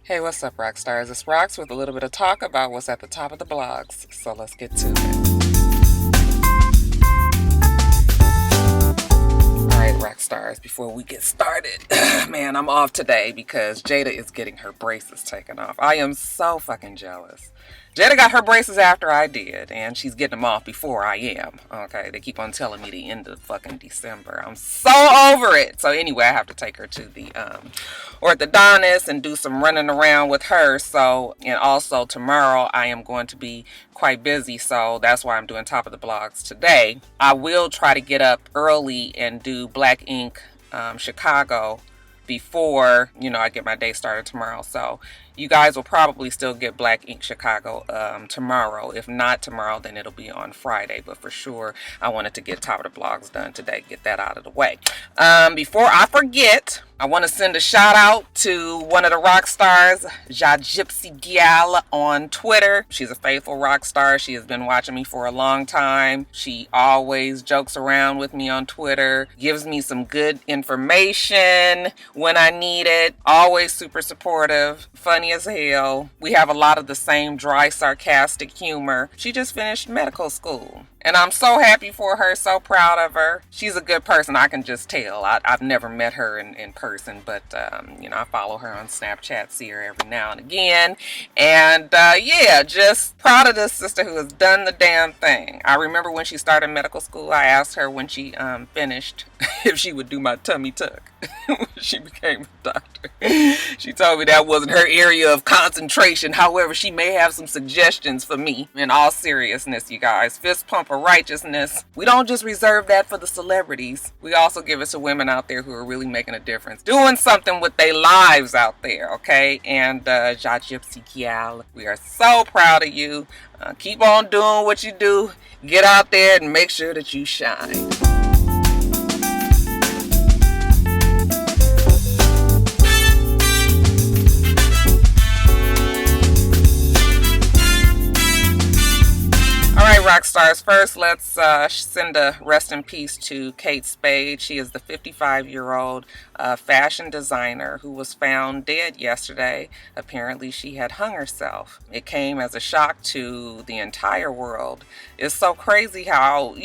Hey, what's up, rock stars? It's Rocks with a little bit of talk about what's at the top of the blogs. So let's get to it. Alright, rock stars, before we get started, man, I'm off today because Jada is getting her braces taken off. I am so fucking jealous. Jada got her braces after I did, and she's getting them off before I am. Okay, they keep on telling me the end of fucking December. I'm so over it. So anyway, I have to take her to the orthodontist and do some running around with her. So, and also tomorrow I am going to be quite busy, so that's why I'm doing top of the blogs today. I will try to get up early and do Black Ink Chicago before, I get my day started tomorrow. So you guys will probably still get Black Ink Chicago tomorrow. If not tomorrow, then it'll be on Friday. But for sure, I wanted to get top of the blogs done today. Get that out of the way. Before I forget, I want to send a shout out to one of the rock stars, Ja Gypsy Gal on Twitter. She's a faithful rock star. She has been watching me for a long time. She always jokes around with me on Twitter, gives me some good information when I need it. Always super supportive, funny as hell. We have a lot of the same dry, sarcastic humor. She just finished medical school. And I'm so happy for her, so proud of her. She's a good person, I can just tell. I've never met her in person, but, I follow her on Snapchat, see her every now and again. And, just proud of this sister who has done the damn thing. I remember when she started medical school, I asked her when she finished if she would do my tummy tuck when she became a doctor. She told me that wasn't her area of concentration. However, she may have some suggestions for me. In all seriousness, you guys, fist pump of righteousness. We don't just reserve that for the celebrities. We also give it to women out there who are really making a difference, doing something with their lives out there, okay? And Ja Gypsy Kial, we are so proud of you. Keep on doing what you do. Get out there and make sure that you shine. Alright, rock stars, first let's send a rest in peace to Kate Spade. She is the 55-year-old fashion designer who was found dead yesterday. Apparently she had hung herself. It came as a shock to the entire world. It's so crazy how,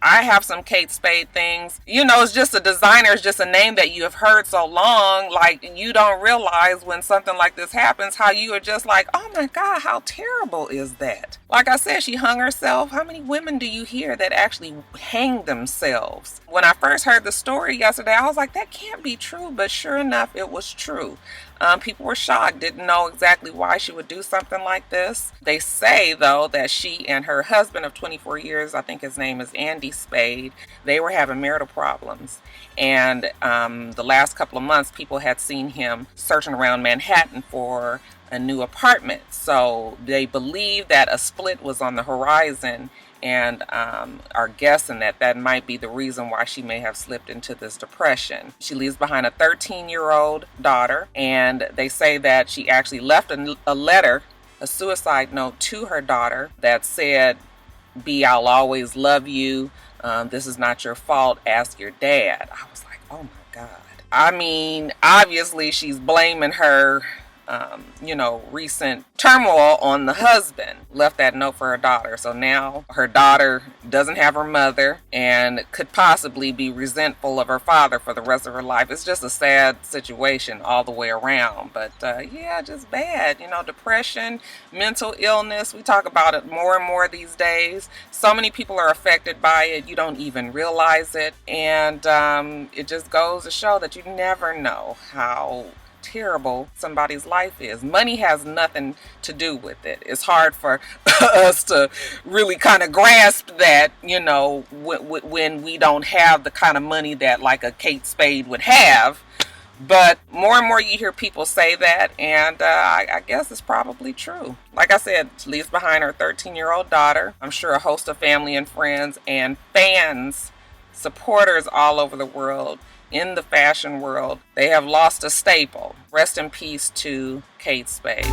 I have some Kate Spade things. It's just a designer, it's just a name that you have heard so long. Like, you don't realize when something like this happens, how you are just like, oh my God, how terrible is that? Like I said, she hung herself. How many women do you hear that actually hang themselves? When I first heard the story yesterday, I was like, that can't be true. But sure enough, it was true. People were shocked, didn't know exactly why she would do something like this. They say, though, that she and her husband of 24 years, I think his name is Andy Spade, they were having marital problems. And the last couple of months, people had seen him searching around Manhattan for a new apartment. So they believe that a split was on the horizon, and are guessing that might be the reason why she may have slipped into this depression. She leaves behind a 13-year-old daughter, and they say that she actually left a letter, a suicide note to her daughter that said, B, I'll always love you. This is not your fault. Ask your dad. I was like, oh my God. I mean, obviously she's blaming her recent turmoil on the husband. Left that note for her daughter. So now her daughter doesn't have her mother and could possibly be resentful of her father for the rest of her life. It's just a sad situation all the way around. But just bad. Depression, mental illness. We talk about it more and more these days. So many people are affected by it. You don't even realize it. And it just goes to show that you never know how terrible somebody's life is. Money has nothing to do with it. It's hard for us to really kind of grasp that, when we don't have the kind of money that like a Kate Spade would have. But more and more you hear people say that, and I guess it's probably true. Like I said, she leaves behind her 13-year-old daughter. I'm sure a host of family and friends and fans, supporters all over the world, in the fashion world. They have lost a staple. Rest in peace to Kate Spade.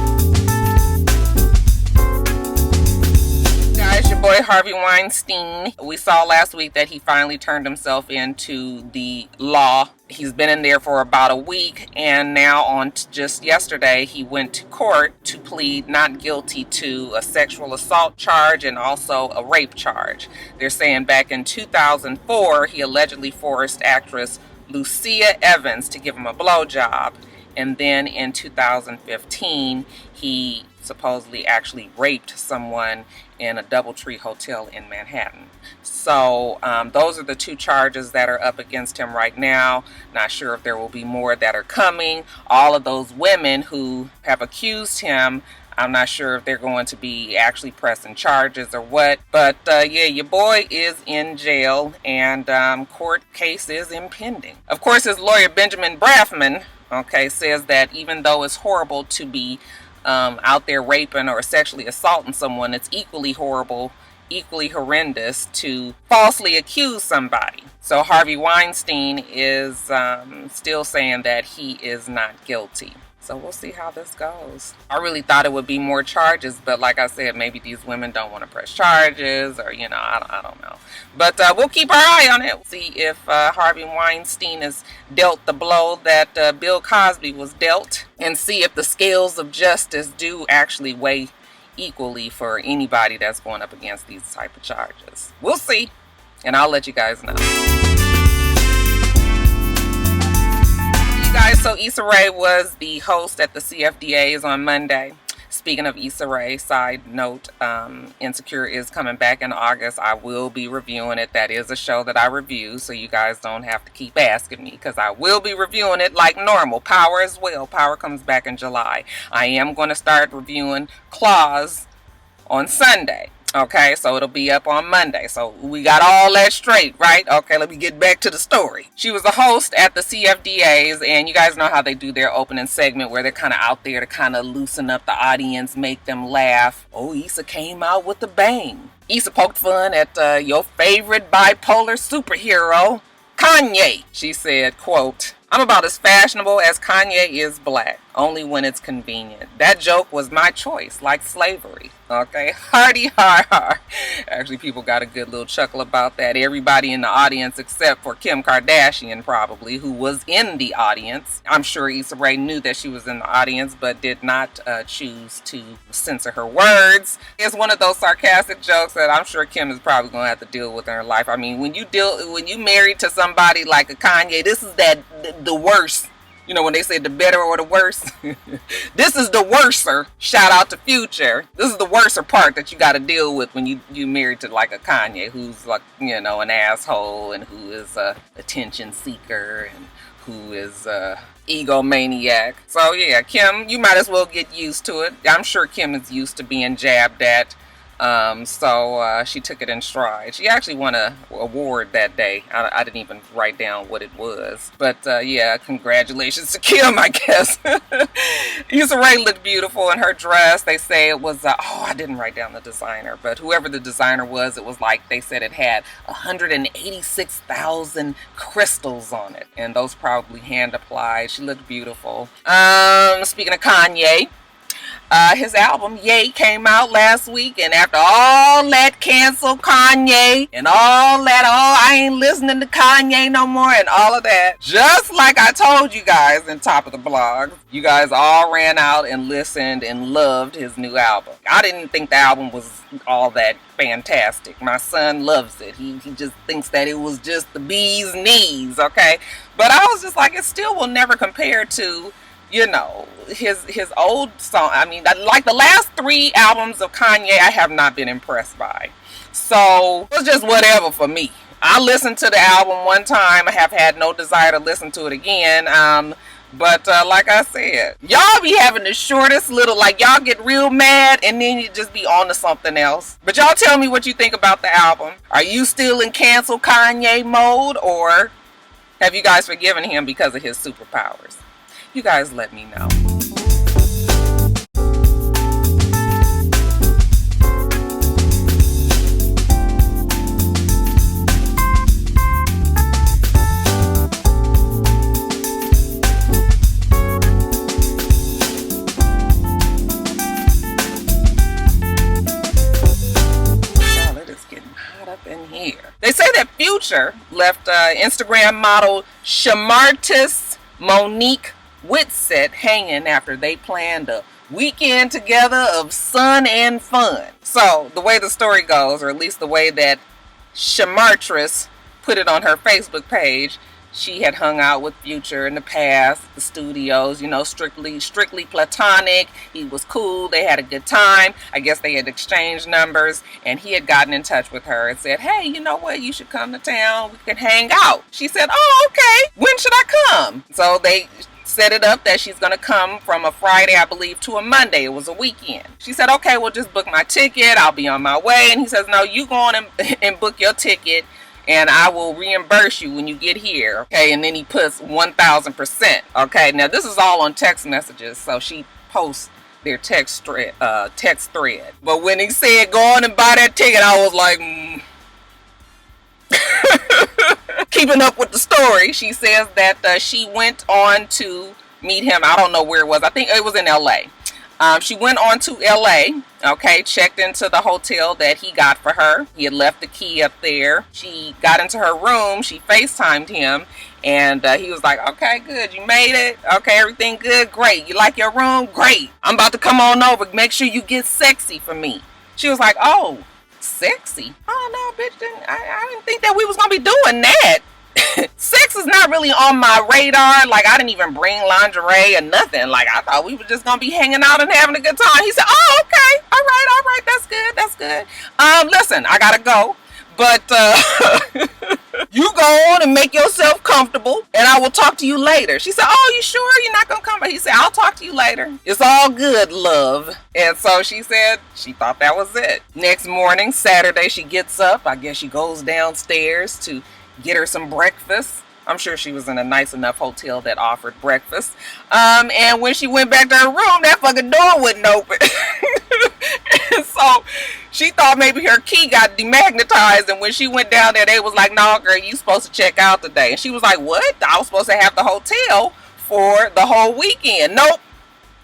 Guys, your Boy Harvey Weinstein, we saw last week that he finally turned himself into the law. He's been in there for about a week, and now on just yesterday he went to court to plead not guilty to a sexual assault charge and also a rape charge. They're saying back in 2004 he allegedly forced actress Lucia Evans to give him a blowjob, and then in 2015 he supposedly actually raped someone in a DoubleTree hotel in Manhattan. So those are the two charges that are up against him right now. Not sure if there will be more that are coming. All of those women who have accused him, I'm not sure if they're going to be actually pressing charges or what. But yeah, your boy is in jail, and court case is impending. Of course, his lawyer Benjamin Brafman, says that even though it's horrible to be out there raping or sexually assaulting someone, it's equally horrible, equally horrendous to falsely accuse somebody. So Harvey Weinstein is still saying that he is not guilty. So we'll see how this goes. I really thought it would be more charges, but like I said, maybe these women don't want to press charges, or I don't know. But we'll keep our eye on it. See if Harvey Weinstein is dealt the blow that Bill Cosby was dealt, and see if the scales of justice do actually weigh equally for anybody that's going up against these type of charges. We'll see, and I'll let you guys know. Guys, so Issa Rae was the host at the CFDAs on Monday. Speaking of Issa Rae, side note, Insecure is coming back in August. I will be reviewing it. That is a show that I review, so you guys don't have to keep asking me, because I will be reviewing it like normal. Power as well. Power comes back in July. I am going to start reviewing Claws on Sunday. Okay, so it'll be up on Monday. So we got all that straight, right? Okay, let me get back to the story. She was a host at the CFDAs, and you guys know how they do their opening segment where they're kind of out there to kind of loosen up the audience, make them laugh. Oh, Issa came out with a bang. Issa poked fun at your favorite bipolar superhero, Kanye. She said, quote, "I'm about as fashionable as Kanye is black, only when it's convenient. That joke was my choice, like slavery." Okay, hardy har har. Actually, people got a good little chuckle about that. Everybody in the audience except for Kim Kardashian, probably, who was in the audience. I'm sure Issa Rae knew that she was in the audience, but did not choose to censor her words. It's one of those sarcastic jokes that I'm sure Kim is probably going to have to deal with in her life. I mean, when you married to somebody like a Kanye, this is the worst. You know, when they say the better or the worse, this is the worser. Shout out to Future. This is the worser part that you got to deal with when you married to like a Kanye, who's like, an asshole, and who is a attention seeker, and who is a egomaniac. So yeah, Kim, you might as well get used to it. I'm sure Kim is used to being jabbed at. So she took it in stride. She actually won an award that day. I didn't even write down what it was. But yeah, congratulations to Kim, I guess. Issa Rae looked beautiful in her dress. They say it was, I didn't write down the designer, but whoever the designer was, it was like, they said it had 186,000 crystals on it. And those probably hand applied. She looked beautiful. Speaking of Kanye, his album Ye came out last week, and after all that cancel Kanye and all that, I ain't listening to Kanye no more and all of that, just like I told you guys in Top of the Blog, you guys all ran out and listened and loved his new album. I didn't think the album was all that fantastic. My son loves it. He just thinks that it was just the bee's knees, okay? But I was just like, it still will never compare to his old song. I mean, like the last 3 albums of Kanye, I have not been impressed by. So it was just whatever for me. I listened to the album one time. I have had no desire to listen to it again. But like I said, y'all be having the shortest little, like, y'all get real mad and then you just be on to something else. But y'all tell me what you think about the album. Are you still in cancel Kanye mode, or have you guys forgiven him because of his superpowers? You guys let me know. Future left Instagram model Shamartis Monique Whitsett hanging after they planned a weekend together of sun and fun. So the way the story goes, or at least the way that Shamartis put it on her Facebook page, she had hung out with Future in the past, the studios, you know, strictly platonic. He was cool. They had a good time. I guess they had exchanged numbers, and he had gotten in touch with her and said, hey, you know what? You should come to town. We can hang out. She said, oh, okay. When should I come? So they set it up that she's going to come from a Friday, I believe, to a Monday. It was a weekend. She said, okay, well, just book my ticket. I'll be on my way. And he says, no, you go on and book your ticket, and I will reimburse you when you get here. Okay, and then he puts 1,000%. Okay, now this is all on text messages, so she posts their text thread. But when he said go on and buy that ticket, I was like, Keeping up with the story, she says that she went on to meet him. I don't know where it was. I think it was in LA. She went on to LA, okay, checked into the hotel that he got for her. He had left the key up there. She got into her room. She FaceTimed him, and he was like, okay, good. You made it. Okay, everything good. Great. You like your room? Great. I'm about to come on over. Make sure you get sexy for me. She was like, oh, sexy? Oh, no, bitch. I didn't think that we was going to be doing that. Sex is not really on my radar. Like, I didn't even bring lingerie or nothing. Like, I thought we were just gonna be hanging out and having a good time. He said, oh, okay, all right, that's good. Listen, I gotta go, but you go on and make yourself comfortable, and I will talk to you later. She said, oh, you sure you're not gonna come back? He said, I'll talk to you later. It's all good, love. And so she said she thought that was it. Next morning, Saturday, she gets up. I guess she goes downstairs to get her some breakfast. I'm sure she was in a nice enough hotel that offered breakfast. And when she went back to her room, that fucking door wouldn't open. And so she thought maybe her key got demagnetized. And when she went down there, they was like, no, girl, you supposed to check out today. And she was like, what? I was supposed to have the hotel for the whole weekend. Nope.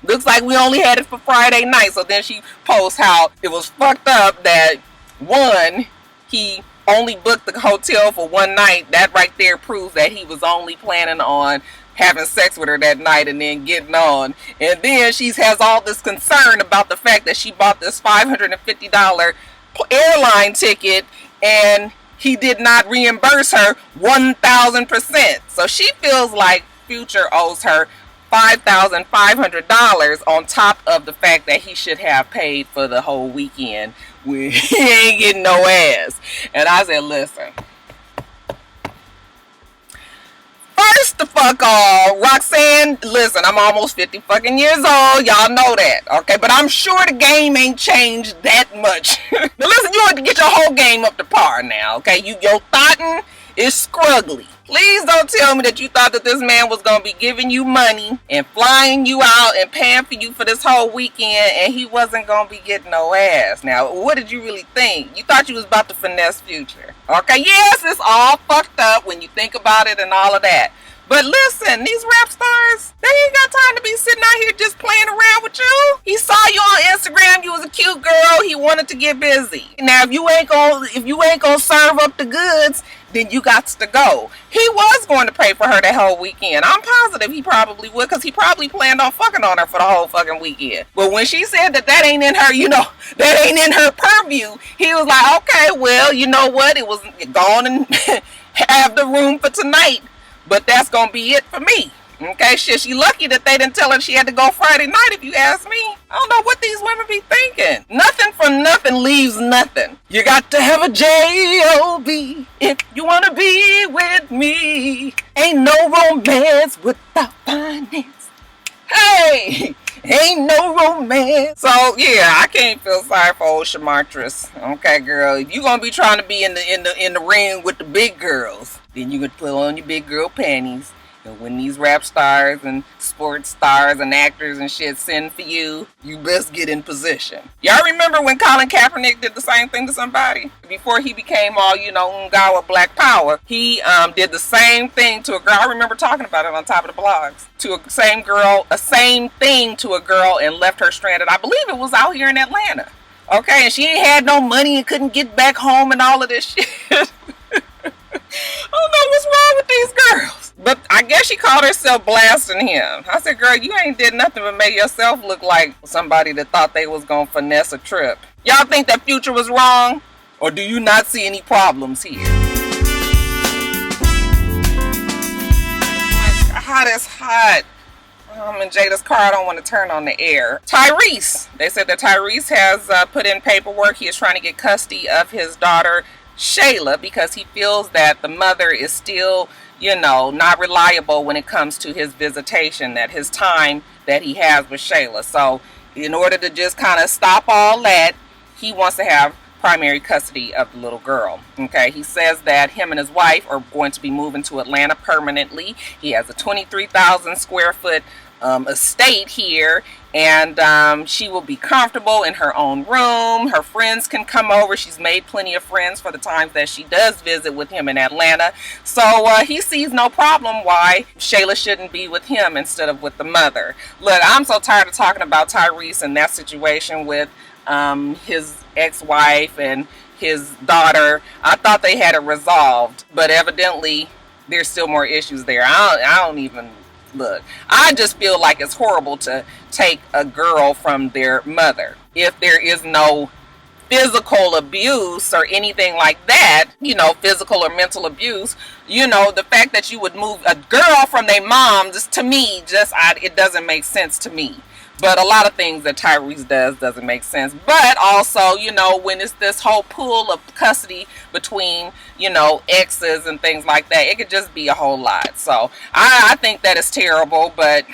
Looks like we only had it for Friday night. So then she posts how it was fucked up that, one, he only booked the hotel for one night. That right there proves that he was only planning on having sex with her that night and then getting on. And then she has all this concern about the fact that she bought this $550 airline ticket and he did not reimburse her 1,000%. So she feels like Future owes her $5,500 on top of the fact that he should have paid for the whole weekend when he ain't getting no ass. And I said, listen, first the fuck all, Roxanne, listen, I'm almost 50 fucking years old. Y'all know that, okay? But I'm sure the game ain't changed that much. Now listen, you have to get your whole game up to par now, okay? Your thoughtin' is scruggly. Please don't tell me that you thought that this man was going to be giving you money and flying you out and paying for you for this whole weekend and he wasn't going to be getting no ass. Now, what did you really think? You thought you was about to finesse Future. Okay, yes, it's all fucked up when you think about it and all of that. But listen, these rap stars, they ain't got time to be sitting out here just playing around with you. He saw you on Instagram, you was a cute girl, he wanted to get busy. Now, if you ain't gonna serve up the goods, then you got to go. He was going to pay for her that whole weekend. I'm positive he probably would, because he probably planned on fucking on her for the whole fucking weekend. But when she said that ain't in her, that ain't in her purview, he was like, okay, well, you know what? It was gone and have the room for tonight. But that's going to be it for me. Okay, shit, she lucky that they didn't tell her she had to go Friday night, if you ask me. I don't know what these women be thinking. Nothing from nothing leaves nothing. You got to have a J-O-B if you want to be with me. Ain't no romance without finance. Hey, ain't no romance. So, yeah, I can't feel sorry for old Shamartis. Okay, girl, if you going to be trying to be in the ring with the big girls, then you could put on your big girl panties. And when these rap stars and sports stars and actors and shit send for you, you best get in position. Y'all remember when Colin Kaepernick did the same thing to somebody? Before he became all, Ungawa Black Power, he did the same thing to a girl. I remember talking about it on top of the blogs. To a same thing to a girl and left her stranded. I believe it was out here in Atlanta. Okay, and she ain't had no money and couldn't get back home and all of this shit. with these girls? But I guess she called herself blasting him. I said, girl, you ain't did nothing but make yourself look like somebody that thought they was gonna finesse a trip. Y'all think that Future was wrong? Or do you not see any problems here? Hot as hot. I'm in Jada's car. I don't want to turn on the air. Tyrese. They said that Tyrese has put in paperwork. He is trying to get custody of his daughter, Shayla, because he feels that the mother is still, you know, not reliable when it comes to his visitation, that his time that he has with Shayla. So in order to just kind of stop all that, he wants to have primary custody of the little girl. Okay, he says that him and his wife are going to be moving to Atlanta permanently. He has a 23,000 square foot estate here, and she will be comfortable in her own room. Her friends can come over. She's made plenty of friends for the times that she does visit with him in Atlanta. So he sees no problem why Shayla shouldn't be with him instead of with the mother. Look, I'm so tired of talking about Tyrese and that situation with his ex-wife and his daughter. I thought they had it resolved, but evidently there's still more issues there. I don't even look. I just feel like it's horrible to take a girl from their mother. If there is no physical abuse or anything like that, you know, physical or mental abuse, you know, the fact that you would move a girl from their mom, just to me, it doesn't make sense to me. But a lot of things that Tyrese does doesn't make sense. But also, you know, when it's this whole pool of custody between, you know, exes and things like that, it could just be a whole lot. So I think that is terrible, but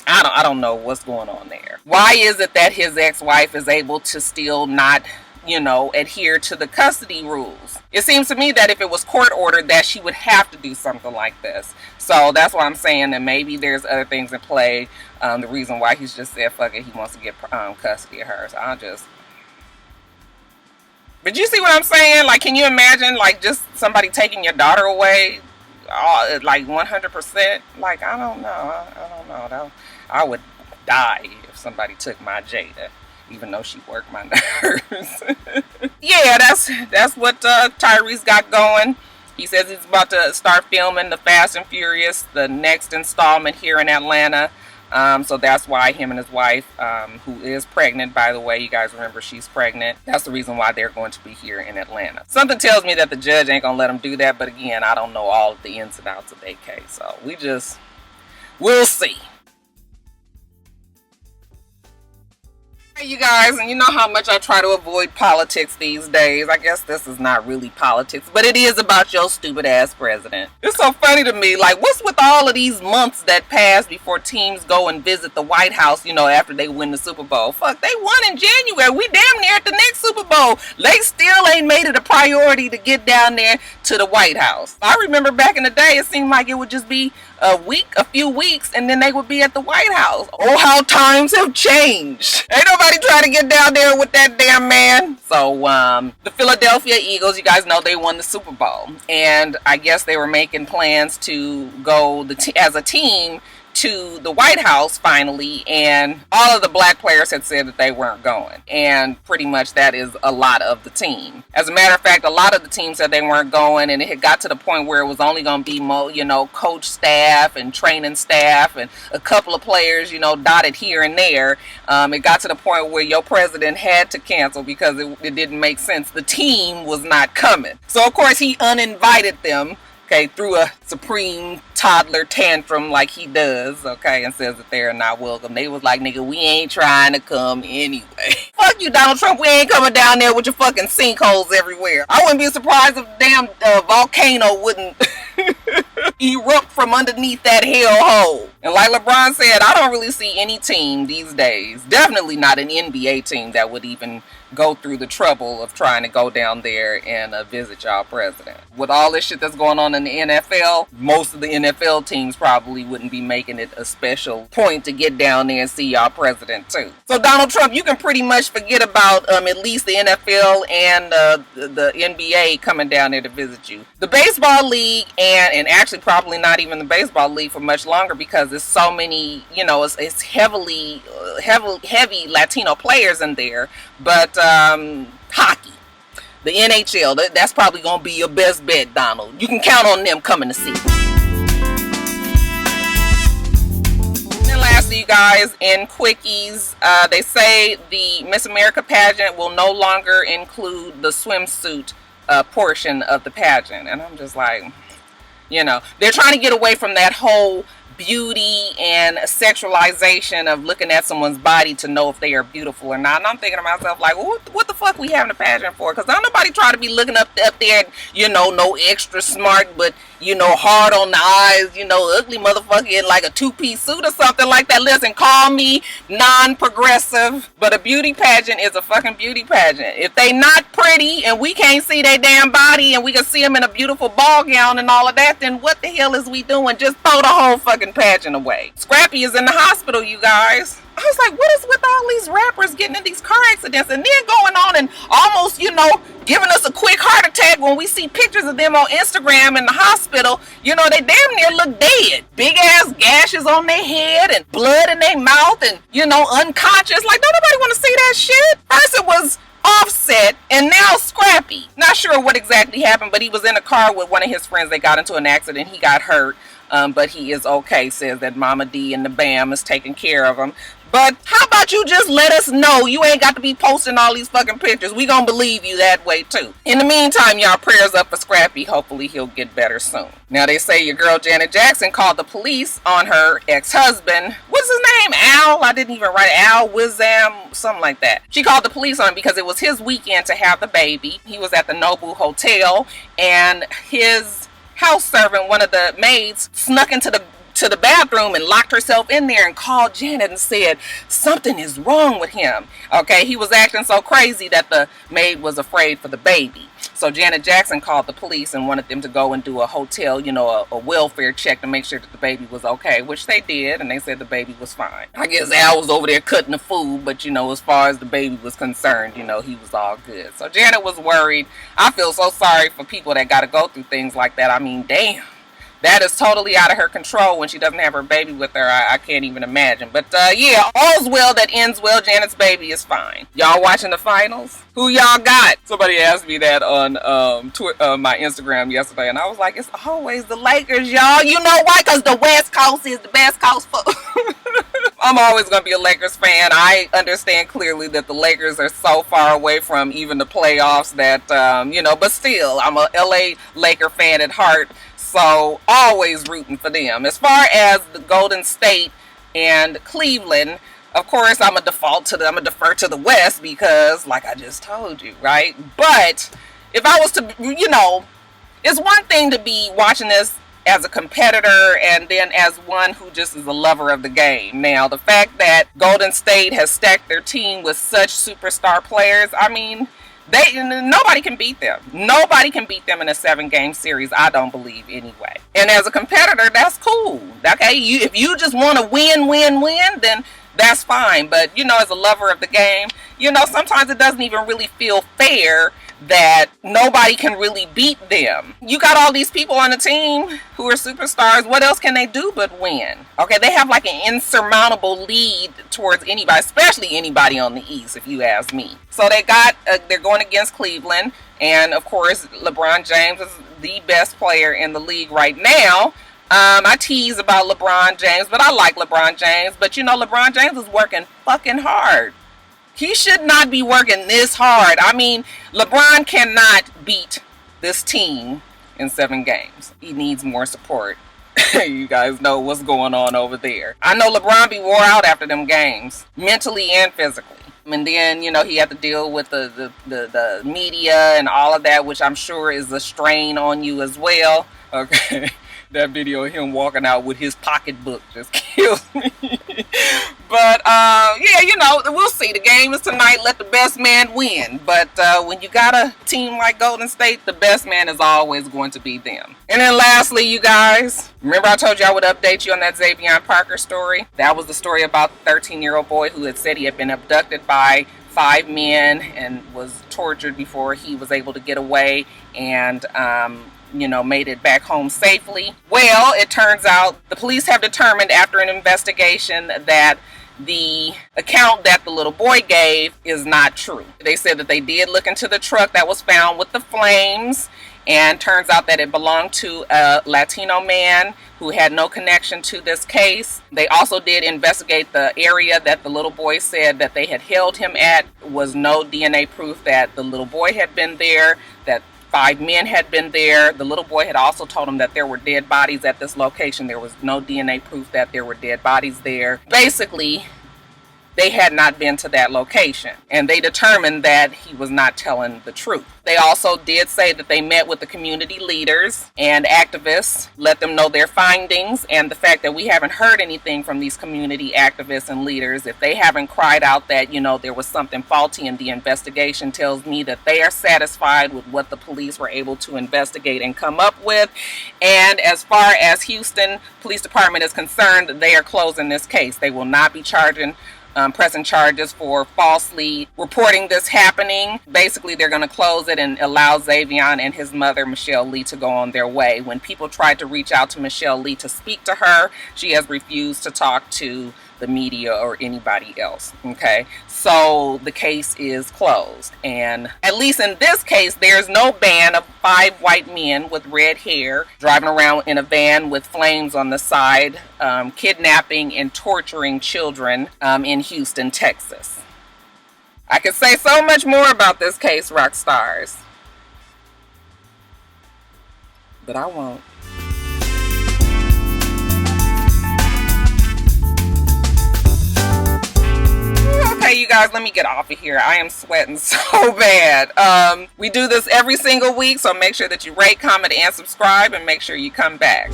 I don't know what's going on there. Why is it that his ex-wife is able to still not, you know, adhere to the custody rules? It seems to me that if it was court ordered, that she would have to do something like this. So that's why I'm saying that maybe there's other things in play. The reason why he's just said, fuck it, he wants to get custody of her. So but you see what I'm saying? Like, can you imagine, like, just somebody taking your daughter away, like 100%? Like, I don't know. I don't know. I would die if somebody took my Jada, even though she worked my nerves. Yeah, that's what Tyrese got going. He says he's about to start filming the Fast and Furious, the next installment here in Atlanta. So that's why him and his wife, who is pregnant, by the way, you guys remember she's pregnant. That's the reason why they're going to be here in Atlanta. Something tells me that the judge ain't gonna let them do that. But again, I don't know all of the ins and outs of that case. So we'll see. Hey, you guys, and you know how much I try to avoid politics these days. I guess this is not really politics, but it is about your stupid ass president. It's so funny to me, like, what's with all of these months that pass before teams go and visit the White House, you know, after they win the Super Bowl? Fuck, they won in January. We damn near at the next Super Bowl. They still ain't made it a priority to get down there to the White House. I remember back in the day, it seemed like it would just be a few weeks, and then they would be at the White House. Oh, how times have changed. Ain't nobody trying to get down there with that damn man. So the Philadelphia Eagles, you guys know they won the Super Bowl, and I guess they were making plans to go as a team to the White House finally, and all of the black players had said that they weren't going, and pretty much that is a lot of the team. As a matter of fact, a lot of the team said they weren't going, and it had got to the point where it was only going to be more, you know, coach staff and training staff and a couple of players, you know, dotted here and there. It got to the point where your president had to cancel because it didn't make sense. The team was not coming. So of course he uninvited them, okay, through a supreme toddler tantrum like he does, okay, and says that they're not welcome. They was like, nigga, we ain't trying to come anyway. Fuck you, Donald Trump, we ain't coming down there with your fucking sinkholes everywhere. I wouldn't be surprised if the damn volcano wouldn't erupt from underneath that hellhole. And like LeBron said, I don't really see any team these days, definitely not an NBA team, that would even go through the trouble of trying to go down there and visit y'all president. With all this shit that's going on in the NFL, most of the NFL teams probably wouldn't be making it a special point to get down there and see y'all president too. So Donald Trump, you can pretty much forget about at least the NFL and the NBA coming down there to visit you. The baseball league, and actually probably not even the baseball league for much longer, because there's so many, you know, it's heavy Latino players in there. But hockey. The NHL, that's probably going to be your best bet, Donald. You can count on them coming to see you. And lastly, you guys, in quickies, they say the Miss America pageant will no longer include the swimsuit portion of the pageant. And I'm just like, you know, they're trying to get away from that whole beauty and sexualization of looking at someone's body to know if they are beautiful or not. And I'm thinking to myself, like, well, what the fuck we having a pageant for? Because don't nobody try to be looking up there, you know, no extra smart, but, you know, hard on the eyes, you know, ugly motherfucker in like a two-piece suit or something like that. Listen, call me non-progressive, but a beauty pageant is a fucking beauty pageant. If they not pretty and we can't see their damn body and we can see them in a beautiful ball gown and all of that, then what the hell is we doing? Just throw the whole fucking pageant away. Scrappy is in the hospital, you guys. I was like, what is with all these rappers getting in these car accidents and then going on and almost, you know, giving us a quick heart attack when we see pictures of them on Instagram in the hospital? You know, they damn near look dead. Big ass gashes on their head and blood in their mouth and, you know, unconscious. Like, don't nobody want to see that shit. First it was Offset and now Scrappy. Not sure what exactly happened, but he was in a car with one of his friends. They got into an accident. He got hurt. But he is okay, says that Mama D and the BAM is taking care of him. But how about you just let us know? You ain't got to be posting all these fucking pictures. We gonna believe you that way too. In the meantime, y'all, prayers up for Scrappy. Hopefully he'll get better soon. Now they say your girl Janet Jackson called the police on her ex-husband. What's his name? Al? I didn't even write it. Al Wizam, something like that. She called the police on him because it was his weekend to have the baby. He was at the Nobu Hotel and his house servant, one of the maids, snuck into the bathroom and locked herself in there and called Janet and said something is wrong with him. Okay, he was acting so crazy that the maid was afraid for the baby. So Janet Jackson called the police and wanted them to go and do a hotel, you know, a welfare check to make sure that the baby was okay, which they did, and they said the baby was fine. I guess Al was over there cutting the food, but, you know, as far as the baby was concerned, you know, he was all good. So Janet was worried. I feel so sorry for people that got to go through things like that. I mean, damn. That is totally out of her control when she doesn't have her baby with her. I can't even imagine. But yeah, all's well that ends well. Janet's baby is fine. Y'all watching the finals? Who y'all got? Somebody asked me that on my Instagram yesterday, and I was like, it's always the Lakers, y'all. You know why? Because the West Coast is the best coast for... I'm always going to be a Lakers fan. I understand clearly that the Lakers are so far away from even the playoffs that, you know, but still, I'm a LA Laker fan at heart. So always rooting for them. As far as the Golden State and Cleveland, of course, I'm gonna defer to the West because, like I just told you, right? But if I was to, you know, it's one thing to be watching this as a competitor and then as one who just is a lover of the game. Now, the fact that Golden State has stacked their team with such superstar players, I mean, nobody can beat them. Nobody can beat them in a 7-game series, I don't believe, anyway. And as a competitor, that's cool. Okay, if you just want to win, then that's fine. But, you know, as a lover of the game, you know, sometimes it doesn't even really feel fair that nobody can really beat them. You got all these people on the team who are superstars. What else can they do but win? Okay, they have like an insurmountable lead towards anybody, especially anybody on the East, if you ask me. So they're going against Cleveland, and of course LeBron James is the best player in the league right now. I tease about LeBron James, but I like LeBron James. But you know, LeBron James is working fucking hard. He should not be working this hard. I mean, LeBron cannot beat this team in 7 games. He needs more support. You guys know what's going on over there. I know LeBron be wore out after them games, mentally and physically. And then, you know, he had to deal with the media and all of that, which I'm sure is a strain on you as well. Okay. That video of him walking out with his pocketbook just kills me. But yeah, you know, we'll see. The game is tonight. Let the best man win. But when you got a team like Golden State, the best man is always going to be them. And then lastly, you guys, remember I told you I would update you on that Xavier Parker story? That was the story about the 13-year-old boy who had said he had been abducted by 5 men and was tortured before he was able to get away and you know, made it back home safely. Well, it turns out the police have determined after an investigation that the account that the little boy gave is not true. They said that they did look into the truck that was found with the flames, and turns out that it belonged to a Latino man who had no connection to this case. They also did investigate the area that the little boy said that they had held him at. Was no DNA proof that the little boy had been there, that 5 men had been there. The little boy had also told him that there were dead bodies at this location. There was no DNA proof that there were dead bodies there. Basically, they had not been to that location, and they determined that he was not telling the truth. They also did say that they met with the community leaders and activists, let them know their findings, and the fact that we haven't heard anything from these community activists and leaders, if they haven't cried out that, there was something faulty in the investigation, tells me that they are satisfied with what the police were able to investigate and come up with. And as far as Houston Police Department is concerned, they are closing this case. They will not be pressing charges for falsely reporting this happening. Basically, they're going to close it and allow Xavion and his mother, Michelle Lee, to go on their way. When people tried to reach out to Michelle Lee to speak to her, she has refused to talk to the media or anybody else. Okay, so the case is closed, and at least in this case, there's no ban of 5 white men with red hair driving around in a van with flames on the side, kidnapping and torturing children in Houston, Texas. I could say so much more about this case, rock stars, but I won't. Okay, you guys, let me get off of here. I am sweating so bad. We do this every single week, so make sure that you rate, comment, and subscribe, and make sure you come back.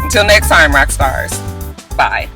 Until next time, rock stars. Bye.